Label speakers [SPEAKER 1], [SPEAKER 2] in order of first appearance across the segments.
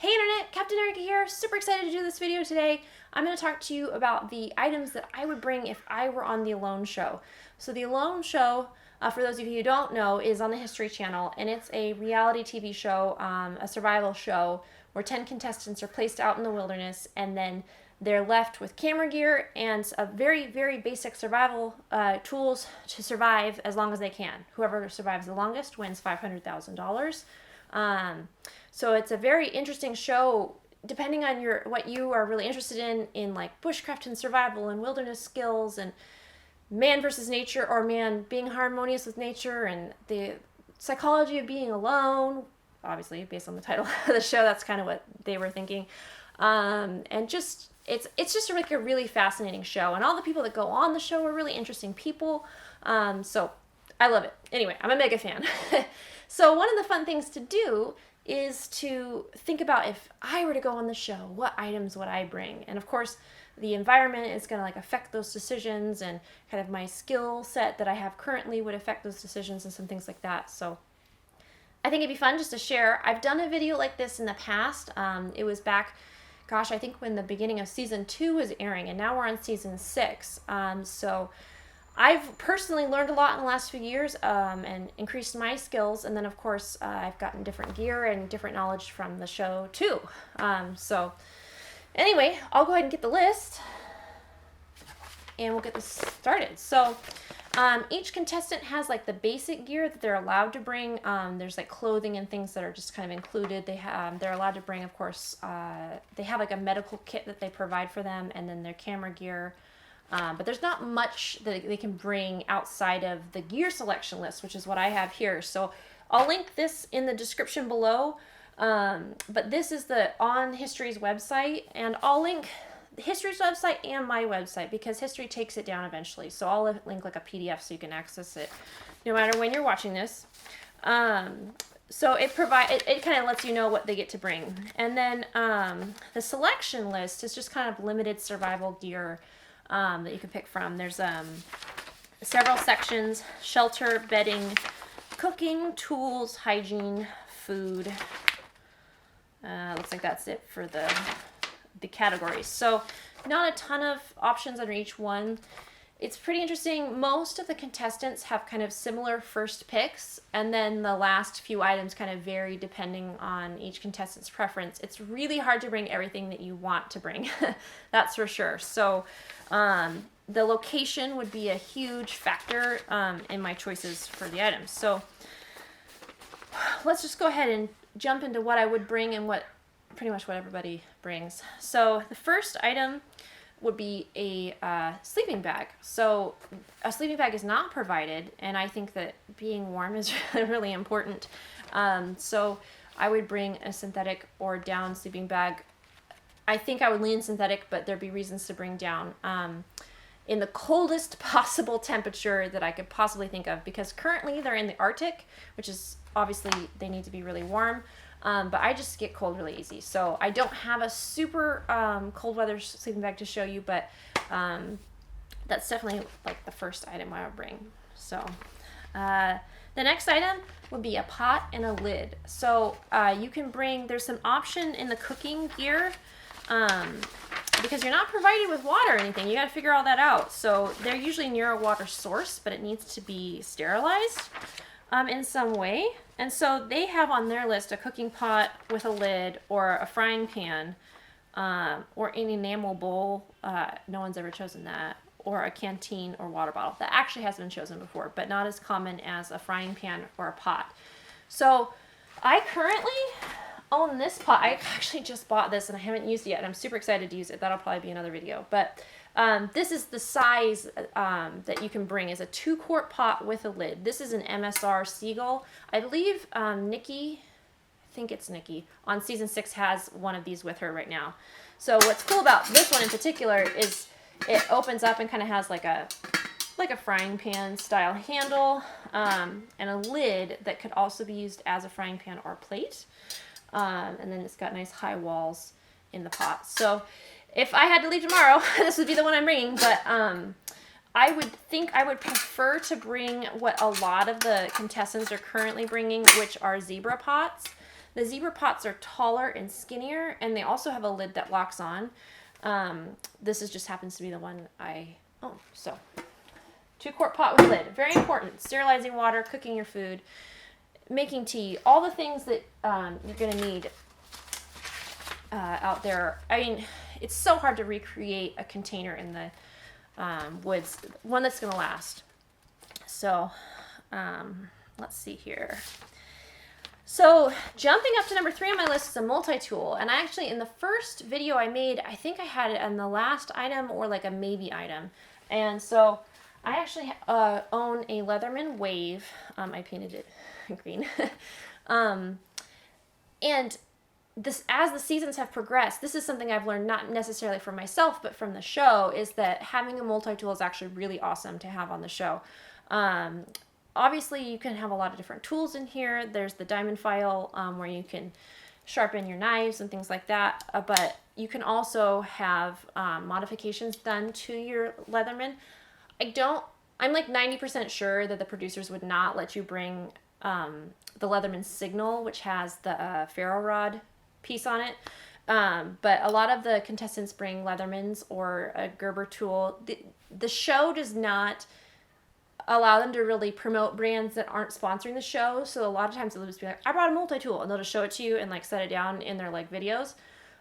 [SPEAKER 1] Hey Internet, Captain Erica here. Super excited to do this video today. I'm going to talk to you about the items that I would bring if I were on the Alone Show. So the Alone Show, for those of you who don't know, is on the History Channel, and it's a reality TV show, a survival show, where 10 contestants are placed out in the wilderness, and then they're left with camera gear and a very, very basic survival tools to survive as long as they can. Whoever survives the longest wins $500,000. So it's a very interesting show, depending on what you are really interested in like bushcraft and survival and wilderness skills and man versus nature, or man being harmonious with nature and the psychology of being alone. Obviously, based on the title of the show, that's kind of what they were thinking. And just it's just like a really fascinating show, and all the people that go on the show are really interesting people. So I love it. Anyway, I'm a mega fan. So one of the fun things to do is to think about, if I were to go on the show, what items would I bring? And of course, the environment is going to like affect those decisions, and kind of my skill set that I have currently would affect those decisions and some things like that. So I think it'd be fun just to share. I've done a video like this in the past. It was back, gosh, I think when the beginning of season 2 was airing, and now we're on season 6. So I've personally learned a lot in the last few years and increased my skills. And then, of course, I've gotten different gear and different knowledge from the show, too. So anyway, I'll go ahead and get the list, and we'll get this started. So each contestant has like the basic gear that they're allowed to bring. There's like clothing and things that are just kind of included. They're allowed to bring, of course, they have like a medical kit that they provide for them, and then their camera gear. But there's not much that they can bring outside of the gear selection list, which is what I have here. So I'll link this in the description below. But this is on History's website, and I'll link History's website and my website, because History takes it down eventually. So I'll link like a PDF so you can access it no matter when you're watching this. So it kind of lets you know what they get to bring. And then the selection list is just kind of limited survival gear that you can pick from. There's several sections: shelter, bedding, cooking, tools, hygiene, food. Looks like that's it for the categories. So not a ton of options under each one. It's pretty interesting. Most of the contestants have kind of similar first picks, and then the last few items kind of vary depending on each contestant's preference. It's really hard to bring everything that you want to bring, that's for sure. So the location would be a huge factor in my choices for the items. So let's just go ahead and jump into what I would bring and pretty much what everybody brings. So the first item would be a sleeping bag. So a sleeping bag is not provided, and I think that being warm is really, really important. So I would bring a synthetic or down sleeping bag. I think I would lean synthetic, but there'd be reasons to bring down in the coldest possible temperature that I could possibly think of, because currently they're in the Arctic, which is obviously they need to be really warm. But I just get cold really easy. So I don't have a super cold weather sleeping bag to show you, but that's definitely like the first item I would bring. So the next item would be a pot and a lid. So you can bring, there's some option in the cooking gear, because you're not provided with water or anything. You got to figure all that out. So they're usually near a water source, but it needs to be sterilized in some way. And so they have on their list a cooking pot with a lid, or a frying pan, or an enamel bowl. No one's ever chosen that. Or a canteen or water bottle. That actually has been chosen before, but not as common as a frying pan or a pot. So I currently own this pot. I actually just bought this and I haven't used it yet, and I'm super excited to use it. That'll probably be another video. But this is the size that you can bring, is a 2-quart pot with a lid. This is an MSR Seagull. I believe Nikki, I think it's Nikki, on season 6 has one of these with her right now. So what's cool about this one in particular is it opens up and kind of has like a frying pan style handle, and a lid that could also be used as a frying pan or plate. And then it's got nice high walls in the pot. So if I had to leave tomorrow, this would be the one I'm bringing. But I would think I would prefer to bring what a lot of the contestants are currently bringing, which are zebra pots. The zebra pots are taller and skinnier, and they also have a lid that locks on. This just happens to be the one I own. So 2-quart pot with lid, very important. Sterilizing water, cooking your food, making tea, all the things that you're gonna need out there. I mean, it's so hard to recreate a container in the woods, one that's gonna last. So let's see here. So jumping up to number 3 on my list is a multi-tool. And I actually, in the first video I made, I think I had it on the last item or like a maybe item. And so I actually own a Leatherman Wave. I painted it green. And this, as the seasons have progressed, this is something I've learned not necessarily from myself, but from the show, is that having a multi-tool is actually really awesome to have on the show. Obviously, you can have a lot of different tools in here. There's the diamond file where you can sharpen your knives and things like that. But you can also have modifications done to your Leatherman. I'm like 90% sure that the producers would not let you bring the Leatherman Signal, which has the Ferro Rod piece on it. But a lot of the contestants bring Leathermans or a Gerber tool. The show does not allow them to really promote brands that aren't sponsoring the show. So a lot of times they'll just be like, I brought a multi-tool, and they'll just show it to you and like set it down in their like videos.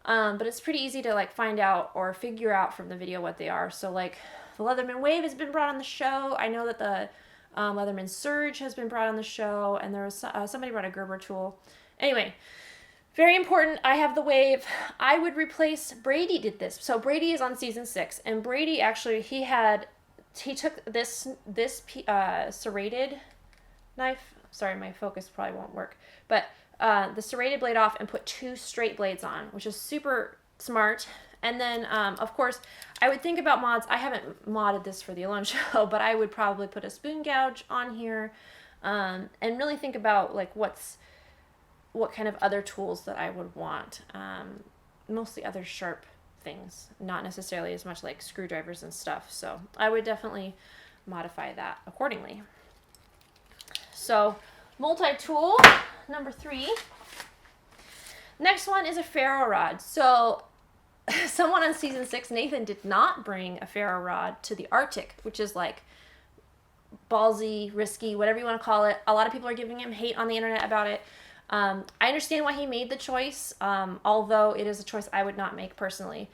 [SPEAKER 1] But it's pretty easy to like find out or figure out from the video what they are. So like the Leatherman Wave has been brought on the show. I know that the Leatherman Surge has been brought on the show, and there was somebody brought a Gerber tool. Anyway, very important. I have the Wave. I would replace, Brady did this. So Brady is on season 6, and Brady actually, he took this serrated knife. Sorry, my focus probably won't work. But the serrated blade off and put 2 straight blades on, which is super smart. And then, of course, I would think about mods. I haven't modded this for the Alone show, but I would probably put a spoon gouge on here and really think about like what kind of other tools that I would want. Mostly other sharp things, not necessarily as much like screwdrivers and stuff. So I would definitely modify that accordingly. So multi-tool, number 3. Next one is a Ferro Rod. So someone on season 6, Nathan, did not bring a Ferro Rod to the Arctic, which is like ballsy, risky, whatever you want to call it. A lot of people are giving him hate on the internet about it. I understand why he made the choice, although it is a choice I would not make personally.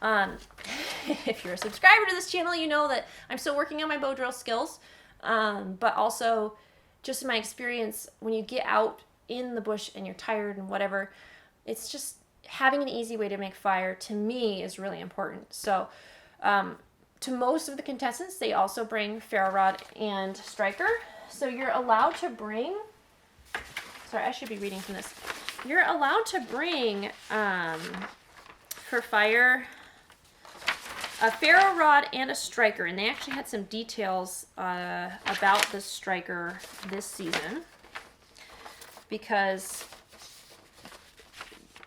[SPEAKER 1] If you're a subscriber to this channel, you know that I'm still working on my bow drill skills, but also just in my experience, when you get out in the bush and you're tired and whatever, it's just having an easy way to make fire, to me, is really important. So to most of the contestants, they also bring Ferro Rod and striker. So you're allowed to bring, sorry, I should be reading from this. You're allowed to bring, for fire, a Ferro Rod and a striker. And they actually had some details about the striker this season. Because,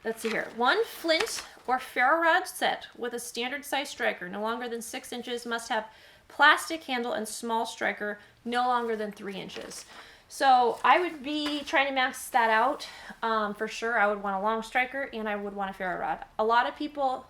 [SPEAKER 1] let's see here. 1 flint or Ferro Rod set with a standard size striker, no longer than 6 inches, must have plastic handle and small striker, no longer than 3 inches. So I would be trying to max that out. For sure, I would want a long striker and I would want a Ferro Rod. A lot of people,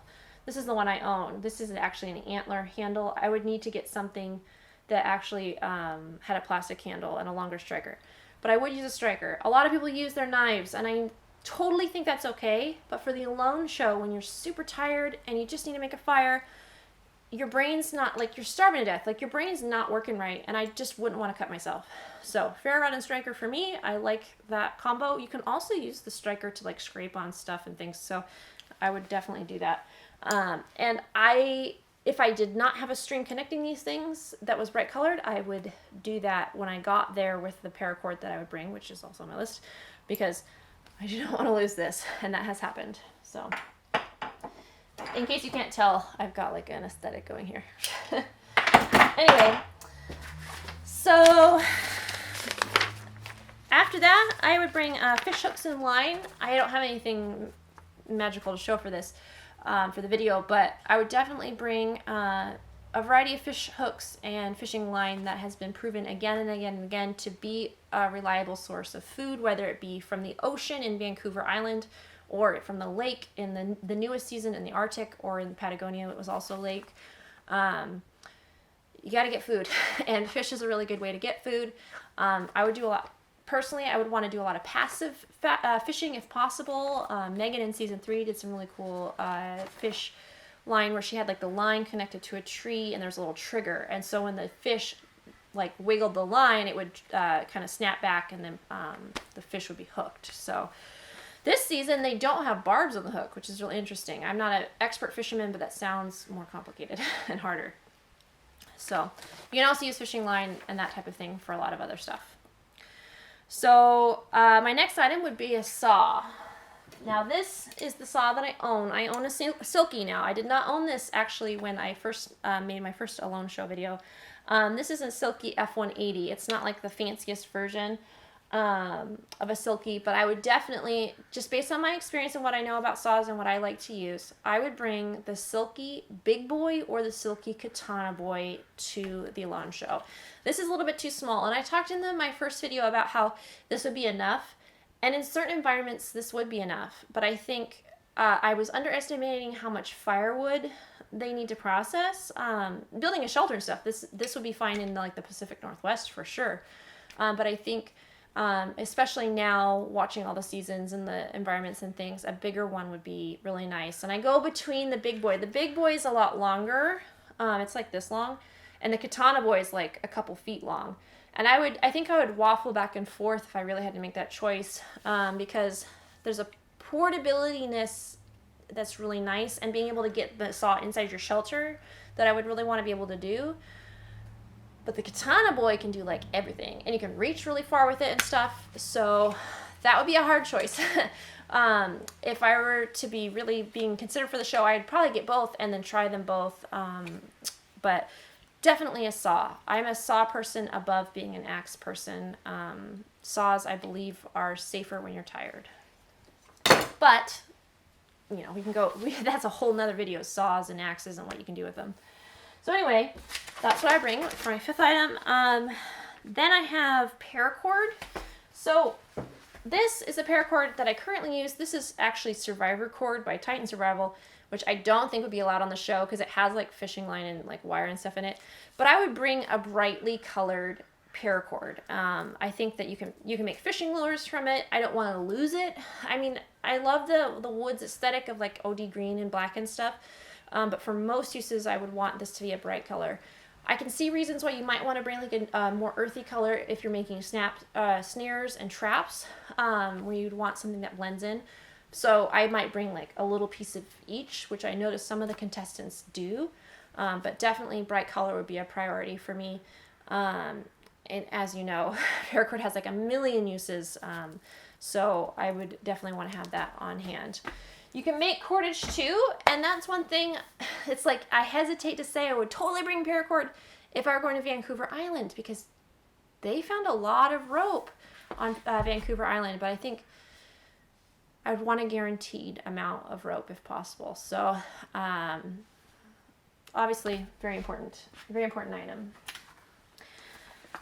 [SPEAKER 1] this is the one I own. This is actually an antler handle. I would need to get something that actually had a plastic handle and a longer striker. But I would use a striker. A lot of people use their knives, and I totally think that's okay. But for the Alone show, when you're super tired and you just need to make a fire, your brain's not, like, you're starving to death. Like, your brain's not working right, and I just wouldn't want to cut myself. So Ferro Rod and striker for me, I like that combo. You can also use the striker to like scrape on stuff and things, so I would definitely do that. And if I did not have a string connecting these things that was bright colored, I would do that when I got there with the paracord that I would bring, which is also on my list, because I do not want to lose this, and that has happened. So in case you can't tell, I've got like an aesthetic going here. Anyway, so after that, I would bring fish hooks and line. I don't have anything magical to show for this, for the video, but I would definitely bring a variety of fish hooks and fishing line that has been proven again and again and again to be a reliable source of food, whether it be from the ocean in Vancouver Island or from the lake in the newest season in the Arctic, or in Patagonia it was also lake. You got to get food, and fish is a really good way to get food. I would do a lot. Personally, I would want to do a lot of passive fishing if possible. Megan in season 3 did some really cool fish line where she had like the line connected to a tree and there's a little trigger, and so when the fish like wiggled the line, it would kind of snap back, and then the fish would be hooked. So this season they don't have barbs on the hook, which is really interesting. I'm not an expert fisherman, but that sounds more complicated and harder. So you can also use fishing line and that type of thing for a lot of other stuff. So my next item would be a saw. Now this is the saw that I own. I own a Silky now. I did not own this actually when I first made my first Alone Show video. This is a Silky F180. It's not like the fanciest version of a Silky, but I would definitely, just based on my experience and what I know about saws and what I like to use, I would bring the Silky Big Boy or the Silky Katana Boy to the Alone Show. This is a little bit too small, and I talked in my first video about how this would be enough, and in certain environments this would be enough, but I think I was underestimating how much firewood they need to process. Building a shelter and stuff, this would be fine in like the Pacific Northwest for sure, but I think especially now watching all the seasons and the environments and things, a bigger one would be really nice. And I go between the Big Boy. The Big Boy is a lot longer. It's like this long, and the Katana Boy is like a couple feet long. And I think I would waffle back and forth if I really had to make that choice, because there's a portability-ness that's really nice, and being able to get the saw inside your shelter that I would really want to be able to do. But the Katana Boy can do like everything, and you can reach really far with it and stuff, so that would be a hard choice. If I were to be really being considered for the show, I'd probably get both and then try them both, but definitely a saw. I'm a saw person above being an axe person. Saws, I believe, are safer when you're tired. But, you know, that's a whole nother video, saws and axes and what you can do with them. So anyway, that's what I bring for my 5th item. Then I have Paracord. So this is a Paracord that I currently use. This is actually Survivor Cord by Titan Survival, which I don't think would be allowed on the show because it has like fishing line and like wire and stuff in it. But I would bring a brightly colored Paracord. I think that you can make fishing lures from it. I don't want to lose it. I mean, I love the woods aesthetic of like OD green and black and stuff. But for most uses, I would want this to be a bright color. I can see reasons why you might want to bring like a more earthy color if you're making snares and traps, where you'd want something that blends in. So I might bring like a little piece of each, which I noticed some of the contestants do. But definitely bright color would be a priority for me. And as you know, Paracord has like a million uses, so I would definitely want to have that on hand. You can make cordage too, and that's one thing, it's like I hesitate to say I would totally bring Paracord if I were going to Vancouver Island, because they found a lot of rope on Vancouver Island, but I think I'd want a guaranteed amount of rope if possible. So obviously very important item.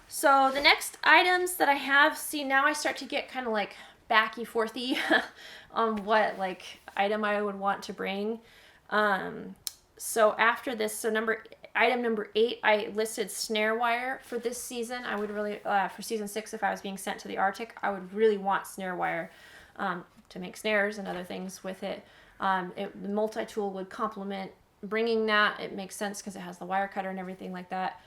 [SPEAKER 1] So the next items that I have, see, now I start to get kind of like backy forthy on what like item I would want to bring. So after this, so item number 8, I listed snare wire for this season. I would really, for season 6, if I was being sent to the Arctic, I would really want snare wire to make snares and other things with it. The Multitool would complement bringing that. It makes sense because it has the wire cutter and everything like that.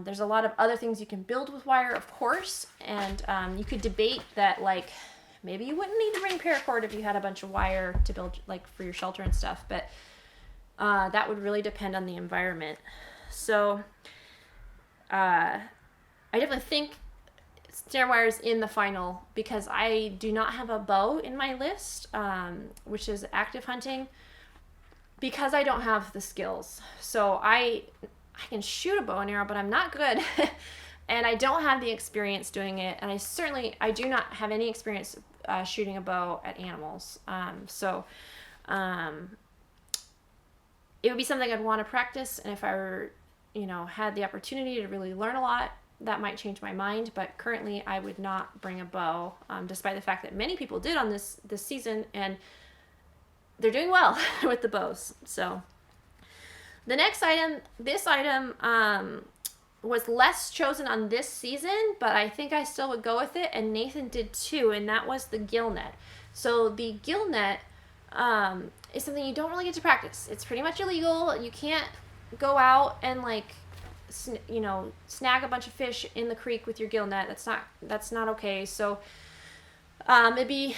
[SPEAKER 1] There's a lot of other things you can build with wire, of course, and you could debate that, like, maybe you wouldn't need to bring Paracord if you had a bunch of wire to build, like, for your shelter and stuff, but that would really depend on the environment. So I definitely think snare wire is in the final, because I do not have a bow in my list, which is active hunting, because I don't have the skills. So I can shoot a bow and arrow, but I'm not good. And I don't have the experience doing it. And I do not have any experience shooting a bow at animals. it would be something I'd want to practice, and if I were, had the opportunity to really learn a lot, that might change my mind. But currently I would not bring a bow, despite the fact that many people did on this season, and they're doing well with the bows. So the next item, this item was less chosen on this season, but I think I still would go with it, and Nathan did too, and that was the gill net. So the gill net is something you don't really get to practice. It's pretty much illegal. You can't go out and snag a bunch of fish in the creek with your gill net. That's not okay. So it'd be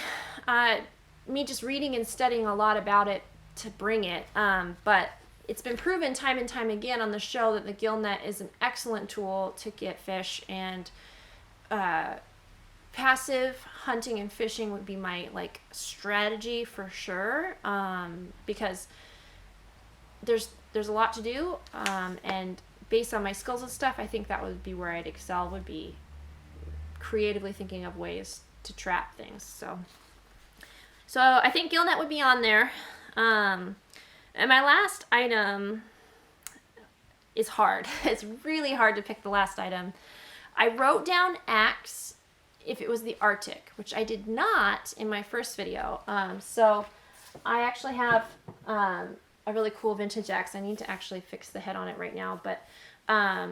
[SPEAKER 1] me just reading and studying a lot about it to bring it. But it's been proven time and time again on the show that the gill net is an excellent tool to get fish, and passive hunting and fishing would be my strategy for sure, because there's a lot to do, and based on my skills and stuff, I think that would be where I'd excel, would be creatively thinking of ways to trap things. So I think gill net would be on there. And my last item is hard. It's really hard to pick the last item. I wrote down axe if it was the Arctic, which I did not in my first video. So I actually have a really cool vintage axe. I need to actually fix the head on it right now, but I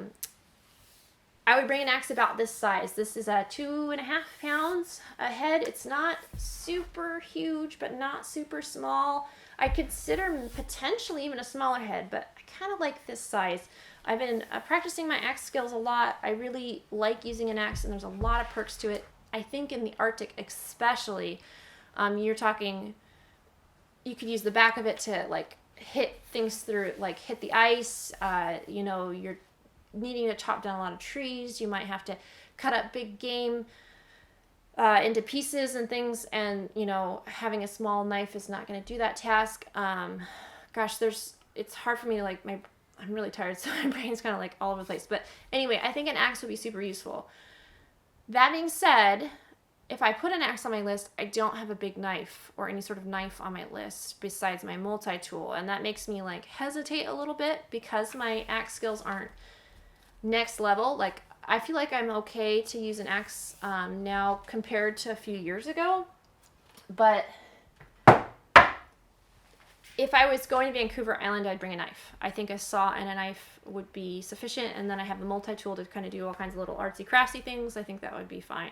[SPEAKER 1] would bring an axe about this size. This is 2.5 pounds a head. It's not super huge, but not super small. I consider potentially even a smaller head, but I kind of like this size. I've been practicing my axe skills a lot. I really like using an axe, and there's a lot of perks to it. I think in the Arctic especially, you're talking, you could use the back of it to hit things through, hit the ice. You're needing to chop down a lot of trees. You might have to cut up big game into pieces and things, and having a small knife is not going to do that task. It's hard for me to I'm really tired, so my brain's kind of all over the place. But anyway, I think an axe would be super useful. That being said, if I put an axe on my list, I don't have a big knife or any sort of knife on my list besides my multi-tool, and that makes me hesitate a little bit because my axe skills aren't next level. I feel like I'm okay to use an axe now compared to a few years ago, but if I was going to Vancouver Island, I'd bring a knife. I think a saw and a knife would be sufficient, and then I have the multi-tool to kind of do all kinds of little artsy crafty things. I think that would be fine.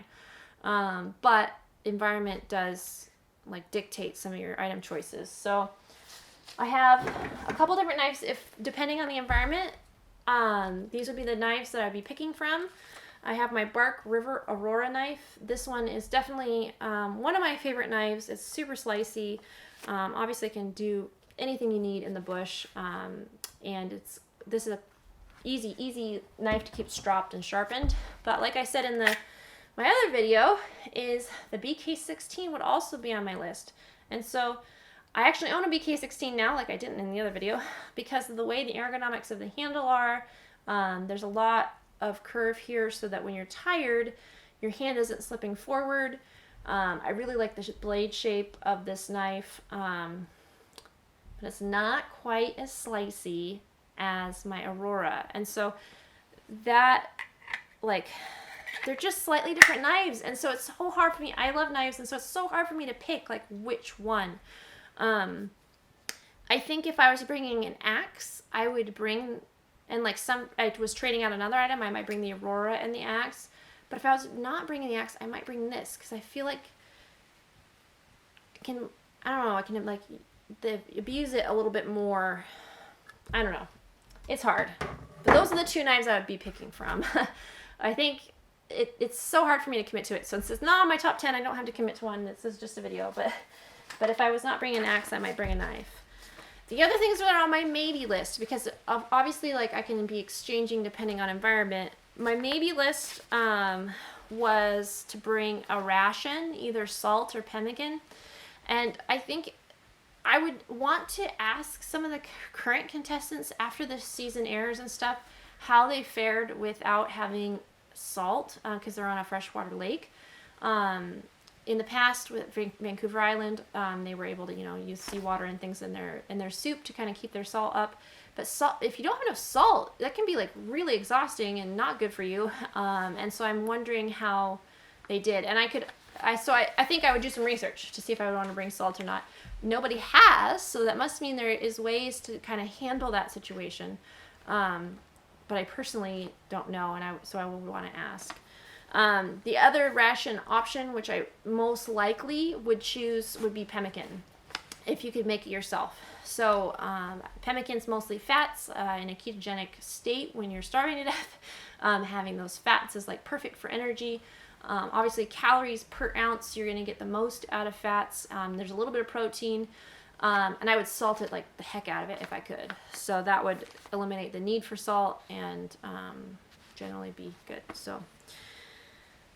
[SPEAKER 1] But environment does dictate some of your item choices. So I have a couple different knives depending on the environment. These would be the knives that I'd be picking from. I have my Bark River Aurora knife. This one is definitely one of my favorite knives. It's super slicey. Obviously it can do anything you need in the bush. And this is a easy knife to keep stropped and sharpened. But like I said in my other video, is the BK16 would also be on my list. And so I actually own a BK16 now, like I didn't in the other video, because of the way the ergonomics of the handle are. There's a lot of curve here so that when you're tired, your hand isn't slipping forward. I really like the blade shape of this knife, but it's not quite as slicey as my Aurora. And so that, they're just slightly different knives, and so it's so hard for me. I love knives, and so it's so hard for me to pick which one. I think if I was bringing an axe, I would bring, and I was trading out another item, I might bring the Aurora and the axe. But if I was not bringing the axe, I might bring this, because I feel like I can abuse it a little bit more. I don't know. It's hard. But those are the two knives I would be picking from. I think it's so hard for me to commit to it. Since it's not on my top 10, I don't have to commit to one. This is just a video. But if I was not bringing an axe, I might bring a knife. The other things that are on my maybe list, because obviously I can be exchanging depending on environment. My maybe list was to bring a ration, either salt or pemmican. And I think I would want to ask some of the current contestants after the season airs and stuff how they fared without having salt, because they're on a freshwater lake. in the past with Vancouver Island, they were able to, you know, use seawater and things in their soup to kind of keep their salt up. But salt, if you don't have enough salt, that can be like really exhausting and not good for you. And so I'm wondering how they did. And I think I would do some research to see if I would want to bring salt or not. Nobody has, so that must mean there is ways to kind of handle that situation. But I personally don't know, and so I would want to ask. The other ration option, which I most likely would choose, would be pemmican, if you could make it yourself. So pemmican's mostly fats in a ketogenic state when you're starving to death. Having those fats is like perfect for energy. Obviously, calories per ounce, you're going to get the most out of fats. There's a little bit of protein. And I would salt it like the heck out of it if I could. So that would eliminate the need for salt and generally be good. So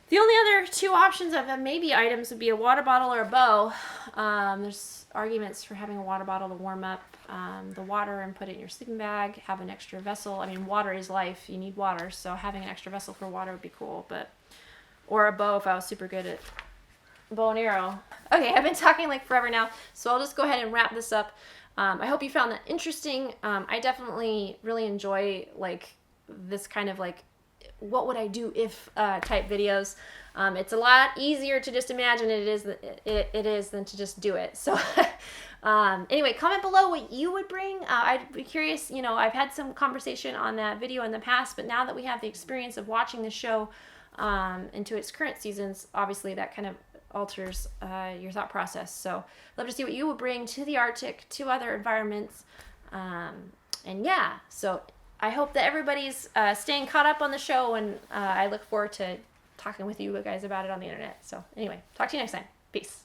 [SPEAKER 1] the only other two options of maybe items would be a water bottle or a bow. There's arguments for having a water bottle to warm up the water and put it in your sleeping bag, have an extra vessel. I mean, water is life. You need water. So having an extra vessel for water would be cool. Or a bow if I was super good at bow and arrow. Okay, I've been talking like forever now, so I'll just go ahead and wrap this up. I hope you found that interesting. I definitely really enjoy like this kind of like what would I do if type videos. It's a lot easier to just imagine it is than to just do it. So anyway, comment below what you would bring. I'd be curious. You know, I've had some conversation on that video in the past, but now that we have the experience of watching the show into its current seasons, obviously that kind of alters your thought process. So love to see what you would bring to the Arctic, to other environments. And yeah, so I hope that everybody's staying caught up on the show, and I look forward to talking with you guys about it on the internet. So anyway, talk to you next time. Peace.